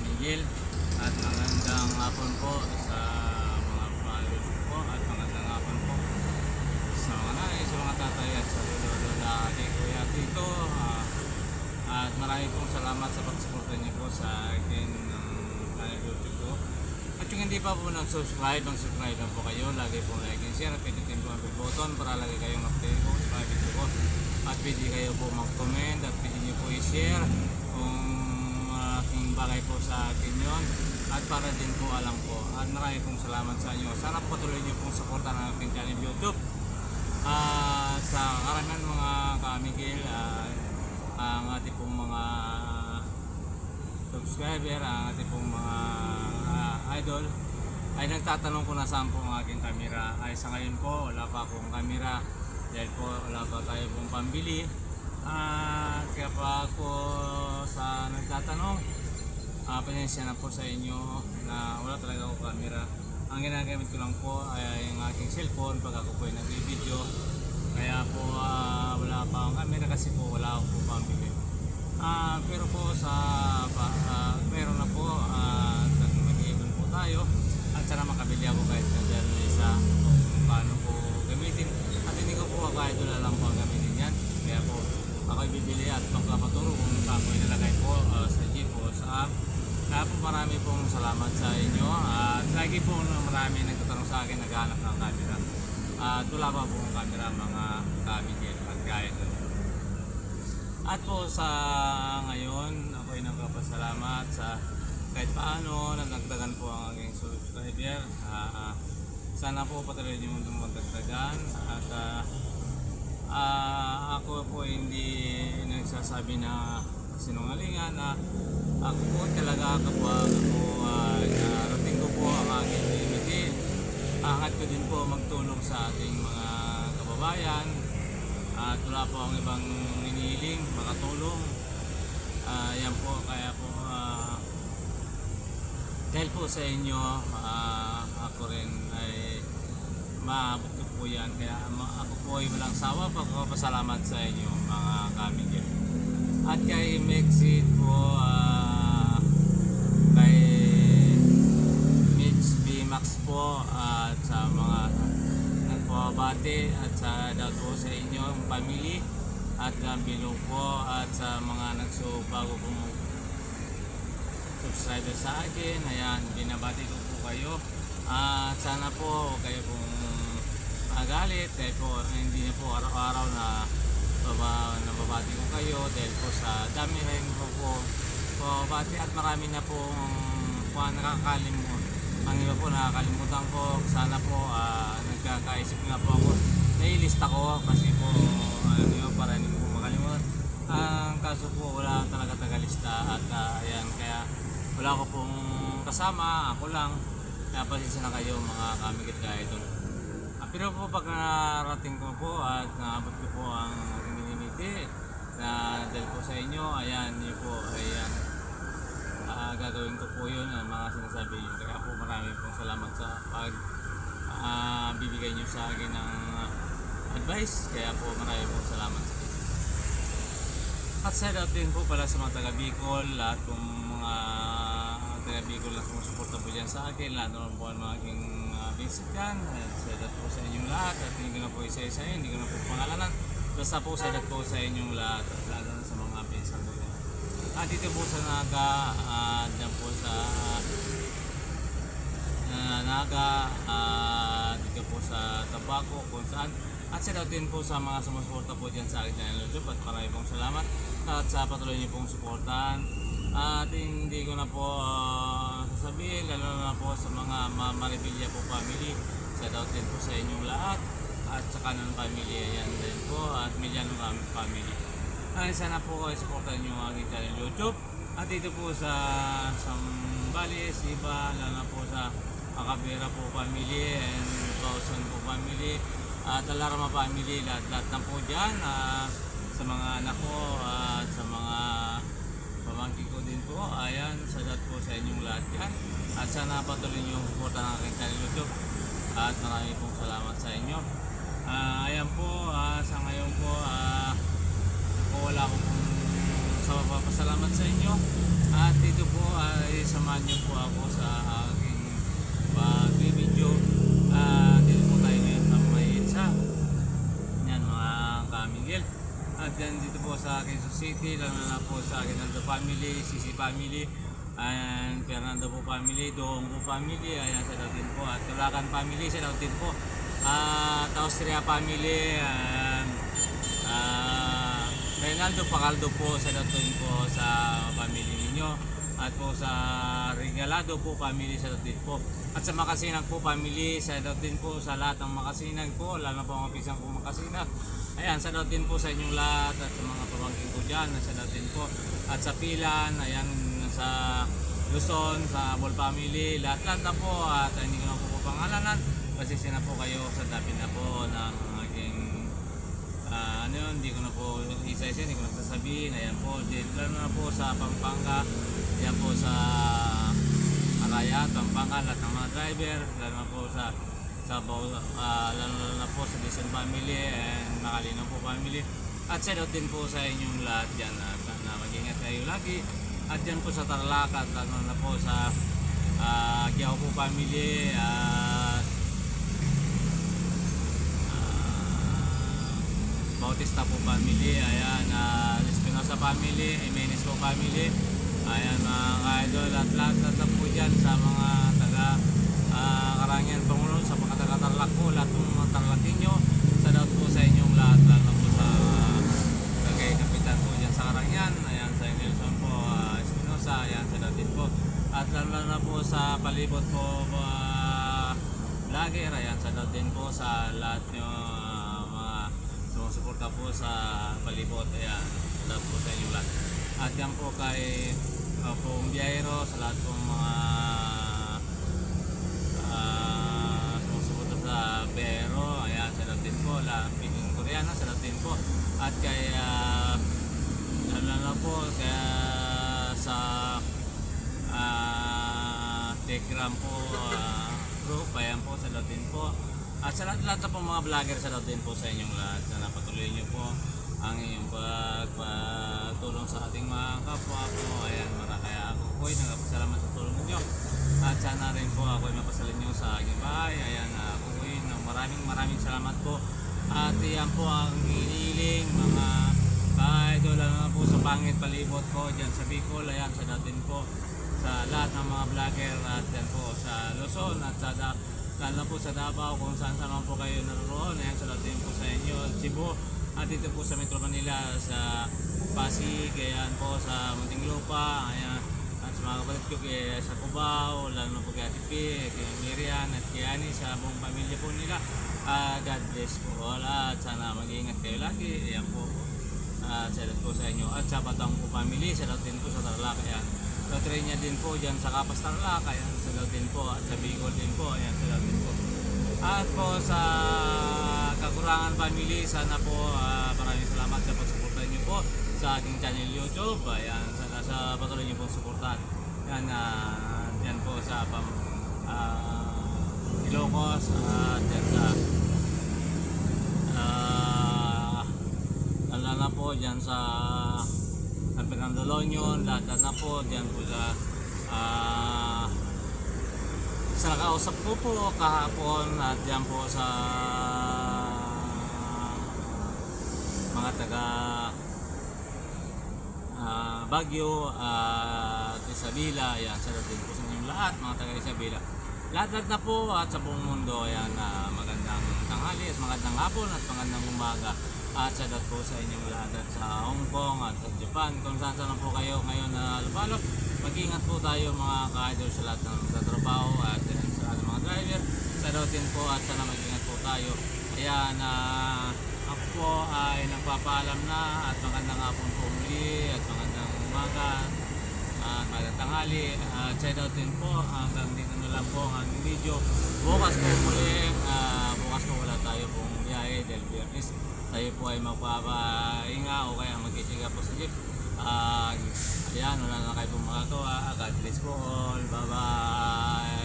Miguel, at magandang hapon po sa mga followers po, at magandang hapon po sa mga nanay, sa mga tatay, at sa lolo na aking kuya dito. At marami pong salamat sa pagsuporta niyo po sa akin ng YouTube ko. At yung hindi pa po nag-subscribe, mag-subscribe na po kayo. Lagi po like and share at pindutin po ang bell button para lagi kayong update po sa mga video ko. At pwede kayo po mag-comment at pwede niyo po i-share kung malaking bagay po sa akin yon. At para din po alam po. At marami pong salamat sa inyo. Sana po patuloy niyo pong suporta ng aking channel YouTube. Sa karamihan mga kamigil, ang ating pong mga subscriber, ang ating pong mga idol ay nagtatanong kung nasaan po ang aking camera. Ay sa ngayon po wala pa akong camera dahil po wala pa tayo pong pambili. Kaya pa ako sa nagtatanong, pasensya na po sa inyo na wala talaga akong camera. Ang ginagamit ko lang po ay yung aking cellphone pag ako po ay nag-video. Kaya po wala pa akong camera kasi po wala akong po pambili. Pero po sa meron na po, mag-iipon po tayo at sana makabili ako kahit na dyan isa kung paano po gamitin. At hindi ko po kahit wala lang po ang gamitin yan. Kaya po ako bibili at magpapaturo kung saan ko ilalagay po sa jeep o sa app. Kaya po marami pong salamat sa inyo at lagi po marami nagtatanong sa akin naghahanap ng camera. Wala pa po ang camera mga kamigil at guide. At po sa ngayon ako ay nagpapasalamat sa kahit paano nagdagdagan po ang aking subscriber. Sana po patuloy niyo magdagdagan at ako po hindi nagsasabi na sinungalingan na ako po talaga kapag ako narating ko po ang aking limiti. Angat ko din po magtulong sa ating mga kababayan at wala po ang ibang hinihiling makatulong. Yan po, kaya po dahil po sa inyo ako rin ay maabot ko po yan. Kaya ako po ay walang sawa pagpapasalamat sa inyo mga kamigil. At kay Mexit po, kay Mitch B. Max po, at sa mga nagpapabati at sa daw po sa inyong family at bilog po at sa mga nagsubago po subscriber sa akin. Ayan, binabati ko po kayo. Sana po kayo pong magalit dahil po hindi na po araw-araw na nababati ko kayo dahil po sa dami rin po babati at marami na po nakakalimutan. Ang iba po nakakalimutan ko. Sana po nagkakaisip nga po ako, nailista ko kasi po alam nyo para hindi po makalimutan. Ang kaso po wala talaga tagalista at ayan, kaya wala ko pong kasama, ako lang. Kaya pasensya na kayo mga kamigit ka idol. Pero po pag narating ko po at naabot ko po ang minimiti na dahil po sa inyo, ayan yun po, ayan gagawin ko po yun ang mga sinasabi yun. Kaya po marami pong salamat sa pag bibigay nyo sa akin ng advice. Kaya po marami pong salamat. At shout out din po pala sa mga taga Bicol, lahat pong mga taga Bicol na sumusuporta po dyan sa akin, lahat naman po ang mga aking binsikan. Shout out po sa inyong lahat at hindi ko na po isa-isa yun, hindi ko na po pangalanan. Basta po shout out po sa inyong lahat at lalo na sa mga pinsan ko dyan. At dito po sa Naga, dyan po sa Naga, dito po sa Tabaco, kung saan. At shout out din po sa mga sumusuporta po dyan sa akin channel YouTube at marami pong salamat at sa patuloy niyo pong suportahan. At hindi ko na po sasabihin, lalo na po sa mga Maribilla po family, shout out din po sa inyong lahat at sa Canon family, ayan din po, at Miliano family. Sana po kayo supportan nyo ang aking channel YouTube. At dito po sa Sambales, iba, lalo na po sa Acabera po family and Bausan po family at Alarma family, lahat na po dyan, sa mga anak ko at sa mga pamangkin ko din po. Ayan, salat po sa inyong lahat yan. At sana patuloy nyo suporta ng aking channel YouTube. At marami pong salamat sa inyo. Ayan po, sa ngayon po, wala akong sa nagpapasalamat sa inyo. At dito po ay samahan niyo po ako sa aking pag-video. Dito po tayo ngayon sa may EDSA. Yan mga kamingil. At yan dito po sa Quezon City, lalo na po sa Aguinaldo family, Sisi family, and Fernando po family, Doong po family, ayan sa Lautin po, at Tulacan family sa Lautin po, at Austria family, and Reynaldo Pacaldo po sa Lautin po sa family ninyo, at po sa Regalado po family sa Lautin po, at sa Makasinag po family sa Lautin po, sa lahat ng Makasinag po, lalo na po ang pisang po Makasinag. Ayan, sa din po sa inyong lahat at sa mga pamangkin ko dyan, sa din po. At sa Pilan, ayan, sa Luzon, sa Bol Family, lahat-lahat na po. At hindi ko na po pangalanan. Pasisi na po kayo sa dami na po ng aking, ano yun, hindi ko na po isa-isa, hindi ko na sasabihin. Ayan po, lalo na po sa Pampanga, ayan po sa Arayat, Pampanga, lahat ng mga driver, lalo na po sa lalo na po sa Dizon family and Makalinaw po family, at shout out din po sa inyong lahat dyan, at sana mag-ingat kayo lagi. At dyan po sa Tarlac, at lalo na po sa Giao po family, at Bautista po family, ayan, Espinosa family, Jimenez po family, ayan mga idol, at lahat po dyan sa mga taga Karangian Pangulo, sa mga taga-Tarlac po, lahat ng mga Tarlacinyo, sa lahat po sa inyong lahat, lalo po sa kay Kapitan po dyan sa Karangian, ayan sa Nelson po, Espinosa, ayan sa lahat din po, at lalo na po sa palibot po vlogger, ayan sa lahat din po sa lahat nyo mga sumusuporta po sa palibot, ayan sa lahat po sa inyong lahat. At yan po kay pong biyahero, sa lahat pong mga pero ayan sa Latin po, Pingin Koreana sa Latin po, at kay po kaya sa Telegram po group, ayan po sa Latin po, at sa lahat na po mga vlogger sa Latin po sa inyong lahat. Sana patuloy nyo po ang inyong pagtulong sa ating mga kapwa po. Ayan, kaya ako po ay nagpasalamat sa tulong nyo, at sana rin po ako ay mapasalin nyo sa aking bahay. Ayan, ako po ay maraming salamat po. At yan po ang hinihiling mga ka-idol, lalo na po sa pangit palibot ko dyan sa Bicol, ayan sa datin po sa lahat ng mga vlogger, at yan po sa Luzon, at sa lalo na po sa Davao, kung saan naman po kayo naroon, ayan sa datin po sa inyo, Cebu, at dito po sa Metro Manila, sa Pasig, ayan po sa Muntinlupa, ayan, at sa mga kapatid ko sa Cubao, lalo na po kay Ate P, kay Miriam, at kay Ani, sa buong pamilya po nila. God bless po all, at sana mag-iingat kayo lagi. Ayan po, salat po sa inyo. At sa Batang po family, salat din po sa Tarlac, ayan. Sa Trinya din po dyan sa Kapas Tarlac, ayan, salat din po. At sa Bicol din po, ayan, salat din po. At po sa Kakurangan family, sana po maraming salamat sa pagsuporta niyo po sa aking channel YouTube. Ayan, sana sa patuloy niyo pong suportahan. Yan, yan po sa Ilocos, dyan sa na po dyan sa San Fernando Loñon, lahat na po dyan po sa nakausap ko po kahapon, at dyan po sa mga taga Baguio at Isabela, ayan, sa din po sa inyong lahat mga taga Isabela, lahat na po, at sa buong mundo, ayan, magandang tanghali at magandang hapon at magandang umaga, at sa lahat po sa inyong lahat, at sa Hong Kong at sa Japan, kung saan na po kayo ngayon na lupalop, mag-ingat po tayo mga ka-idol sa lahat ng nagtatrabaho, at sa lahat ng mga driver, sa Lautin po, at sana mag-ingat po tayo. Ayan, ako po ay nagpapaalam na, at magandang hapon po muli, at magandang umaga, at magandang tanghali, at sa Lautin po, hanggang dito na lang po ang aming video. Bukas po muli, bukas po wala tayo pong biyahe dahil Biyernes. Tayo po ay magpapahinga o kaya mag-iisiga po sa jeep. Ayan, wala na kayo pong magagawa. God bless po all. Bye bye.